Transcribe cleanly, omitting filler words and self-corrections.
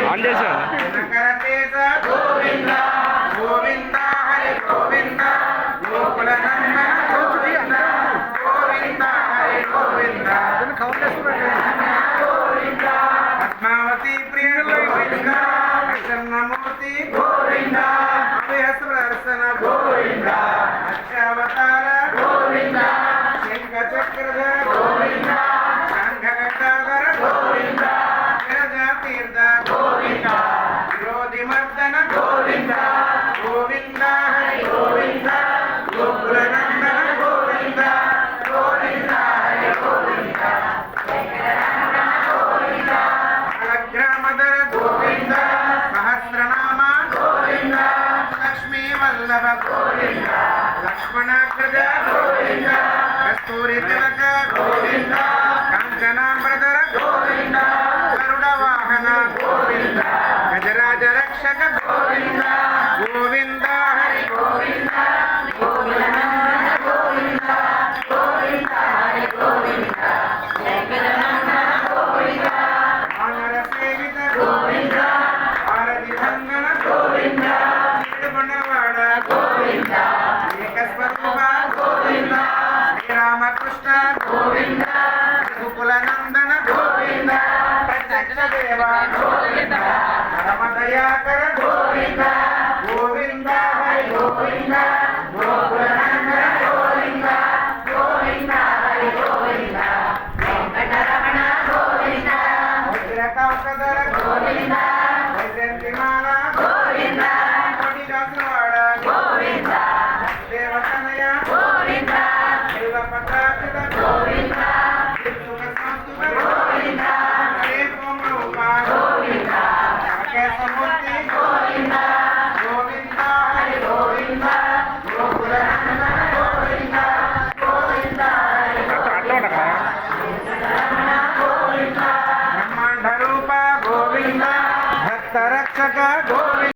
on చేసా గోవింద గోవింద హరి గోవింద గోకుల నందన గోవింద గోవింద హరి గోవింద పద్మావతి ప్రియ గోవింద ప్రసన్నమూర్తి గోవింద అభయహస్త ప్రదర్శన గోవింద అక్షావతార గోవింద శంఖ చక్రధర గోవింద శంఖగదాధర గోవింద తీర్థ గోవింద విరోధి మర్దన గోవింద గోవింద హరి గోవింద గోకుల నందన గోవింద గోవింద హరి గోవింద గ్రామధర గోవింద సహస్రనామ గోవింద లక్ష్మీ వల్లభ గోవింద లక్ష్మణాగ్రజ గోవింద కస్తూరి తిలక గోవింద కాంచనాంబరధర గోవింద గరుడ వాహన గోవింద గజరాజ రక్షక గోవింద గోవింద హరి గోవింద గోకుల నందన గోవింద గోవింద హరి గోవింద సేవిత గోవింద భారతి బంధన గోవింద తిరుమణవాడ గోవింద ఏకస్వరూప గోవింద శ్రీరామకృష్ణ గోవింద గోకుల నందన గోవింద ప్రత్యక్ష దేవ గోవింద పరమదయాకర గోవింద గోవింద హరి గోవింద గోకుల నందన గోవింద గోవింద హరి గోవింద వెంకటరమణ గోవింద కౌకదర గోవింద వైజయంతిమాల గోవింద కొడిదాసవాడ గోవింద దేవతనయ గోవింద శివపతాక్షిత గోవింద సుఖ సంస్థ గోవింద శ్రీకోమరూప గోవింద కేశమూర్తి గోవింద గోవింద హరి గోవింద గోకుల నందన గోవింద గోవింద హరి గోవింద బ్రహ్మాండ రూప గోవింద భక్త రక్షక గోవింద